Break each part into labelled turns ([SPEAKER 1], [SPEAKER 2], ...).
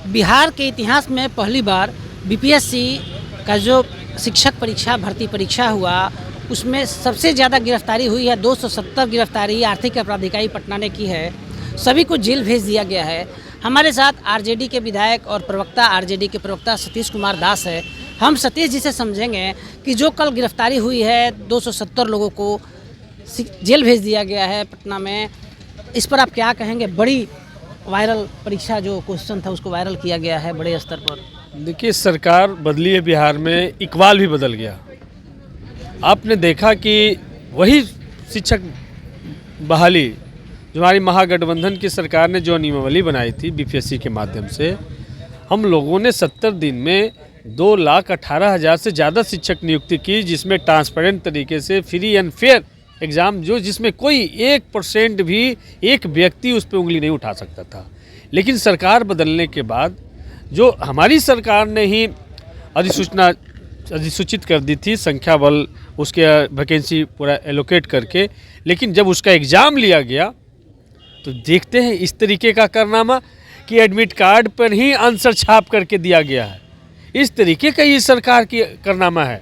[SPEAKER 1] बिहार के इतिहास में पहली बार बीपीएससी का जो शिक्षक परीक्षा भर्ती परीक्षा हुआ उसमें सबसे ज़्यादा गिरफ्तारी हुई है। 270 गिरफ्तारी आर्थिक अपराध इकाई पटना ने की है। सभी को जेल भेज दिया गया है। हमारे साथ आरजेडी के विधायक और प्रवक्ता आरजेडी के प्रवक्ता सतीश कुमार दास है। हम सतीश जी से समझेंगे कि जो कल गिरफ्तारी हुई है 270 लोगों को जेल भेज दिया गया है पटना में, इस पर आप क्या कहेंगे? बड़ी वायरल परीक्षा जो क्वेश्चन था उसको वायरल किया गया है बड़े स्तर पर।
[SPEAKER 2] देखिए, सरकार बदली है, बिहार में इकबाल भी बदल गया। आपने देखा कि वही शिक्षक बहाली जो हमारी महागठबंधन की सरकार ने जो नियमावली बनाई थी बीपीएससी के माध्यम से, हम लोगों ने 70 दिन में 2,18,000 से ज़्यादा शिक्षक नियुक्ति की, जिसमें ट्रांसपेरेंट तरीके से फ्री एंड फेयर एग्ज़ाम जिसमें कोई 1% भी एक व्यक्ति उस पर उंगली नहीं उठा सकता था। लेकिन सरकार बदलने के बाद जो हमारी सरकार ने ही अधिसूचित कर दी थी संख्या बल, उसके वैकेंसी पूरा एलोकेट करके, लेकिन जब उसका एग्ज़ाम लिया गया तो देखते हैं इस तरीके का कारनामा कि एडमिट कार्ड पर ही आंसर छाप करके दिया गया है। इस तरीके का ये सरकार की कारनामा है।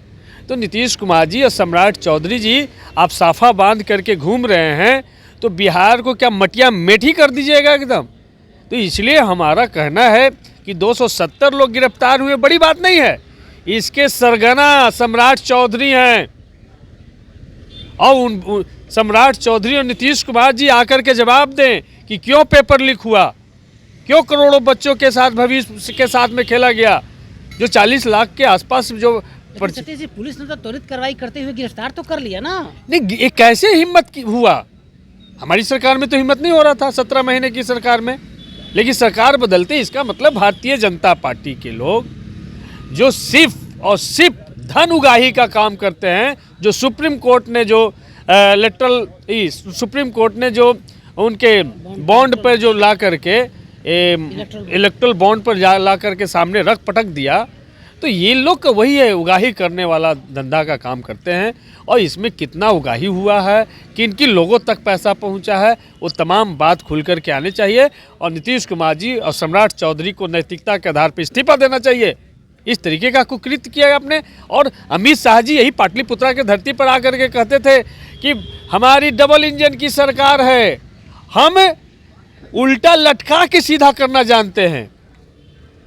[SPEAKER 2] तो नीतीश कुमार जी और सम्राट चौधरी जी, आप साफा बांध करके घूम रहे हैं, तो बिहार को क्या मटिया मेठी कर दीजिएगा एकदम। तो इसलिए हमारा कहना है कि 270 लोग गिरफ्तार हुए बड़ी बात नहीं है, इसके सरगना सम्राट चौधरी हैं। और सम्राट चौधरी और नीतीश कुमार जी आकर के जवाब दें कि क्यों पेपर लीक हुआ, क्यों करोड़ों बच्चों के साथ भविष्य के साथ में खेला गया, जो 40 लाख के आसपास जो
[SPEAKER 1] सतीश जी, पुलिस ने तो त्वरित कार्रवाई करते हुए गिरफ्तार तो कर लिया ना।
[SPEAKER 2] नहीं, ये कैसे हिम्मत हुआ? हमारी सरकार में तो हिम्मत नहीं हो रहा था 17 महीने की सरकार में। लेकिन सरकार बदलते इसका मतलब भारतीय जनता पार्टी के लोग जो सिर्फ और सिर्फ धन उगाही का काम करते हैं, जो सुप्रीम कोर्ट ने जो सुप्रीम कोर्ट ने जो उनके बॉन्ड पर जो ला करके इलेक्ट्रल बॉन्ड पर ला करके सामने रख पटक दिया, तो ये लोग का वही है, उगाही करने वाला धंधा का काम करते हैं। और इसमें कितना उगाही हुआ है, किन किन लोगों तक पैसा पहुंचा है, वो तमाम बात खुल कर के आने चाहिए। और नीतीश कुमार जी और सम्राट चौधरी को नैतिकता के आधार पर इस्तीफा देना चाहिए। इस तरीके का कुकृत्य किया आपने। और अमित शाह जी यही पाटलिपुत्रा के धरती पर आकर के कहते थे कि हमारी डबल इंजन की सरकार है, हम उल्टा लटका के सीधा करना जानते हैं।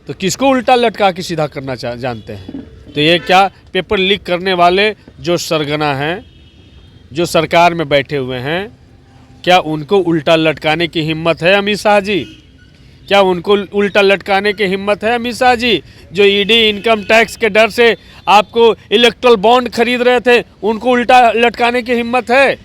[SPEAKER 2] तो किसको उल्टा लटका के सीधा करना जानते हैं? तो ये क्या पेपर लीक करने वाले जो सरगना हैं, जो सरकार में बैठे हुए हैं, क्या उनको उल्टा लटकाने की हिम्मत है अमित शाह जी? क्या उनको उल्टा लटकाने की हिम्मत है अमित शाह जी? जो ईडी इनकम टैक्स के डर से आपको इलेक्ट्रल बॉन्ड खरीद रहे थे, उनको उल्टा लटकाने की हिम्मत है?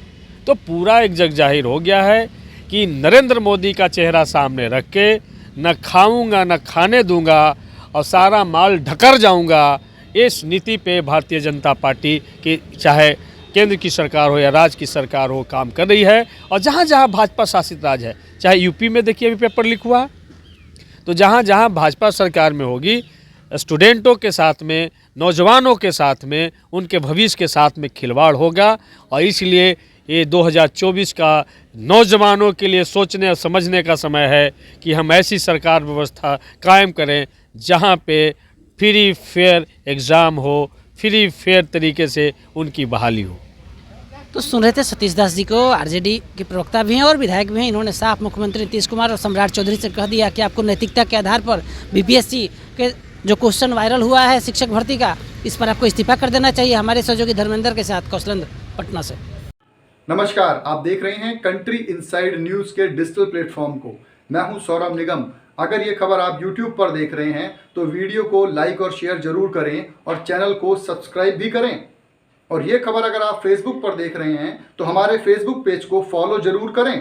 [SPEAKER 2] तो पूरा एक जग जाहिर हो गया है कि नरेंद्र मोदी का चेहरा सामने रख के न खाऊंगा न खाने दूंगा और सारा माल ढकर जाऊंगा, इस नीति पे भारतीय जनता पार्टी की चाहे केंद्र की सरकार हो या राज्य की सरकार हो काम कर रही है। और जहाँ जहाँ भाजपा शासित राज्य है, चाहे यूपी में देखिए अभी पेपर लीक हुआ, तो जहाँ जहाँ भाजपा सरकार में होगी, स्टूडेंटों के साथ में, नौजवानों के साथ में, उनके भविष्य के साथ में खिलवाड़ होगा। और इसलिए ये 2024 का नौजवानों के लिए सोचने और समझने का समय है कि हम ऐसी सरकार व्यवस्था कायम करें जहाँ पे फ्री फेयर एग्ज़ाम हो, फ्री फेयर तरीके से उनकी बहाली हो।
[SPEAKER 1] तो सुन रहे थे सतीश दास जी को, आरजेडी के प्रवक्ता भी हैं और विधायक भी हैं। इन्होंने साफ मुख्यमंत्री नीतीश कुमार और सम्राट चौधरी से कह दिया कि आपको नैतिकता के आधार पर बीपीएससी के जो क्वेश्चन वायरल हुआ है शिक्षक भर्ती का, इस पर आपको इस्तीफा कर देना चाहिए। हमारे सहयोगी धर्मेंद्र के साथ कौशलेंद्र पटना से।
[SPEAKER 3] नमस्कार, आप देख रहे हैं कंट्री इनसाइड न्यूज़ के डिजिटल प्लेटफॉर्म को। मैं हूं सौरभ निगम। अगर ये खबर आप YouTube पर देख रहे हैं तो वीडियो को लाइक और शेयर जरूर करें और चैनल को सब्सक्राइब भी करें। और ये खबर अगर आप Facebook पर देख रहे हैं तो हमारे Facebook पेज को फॉलो जरूर करें।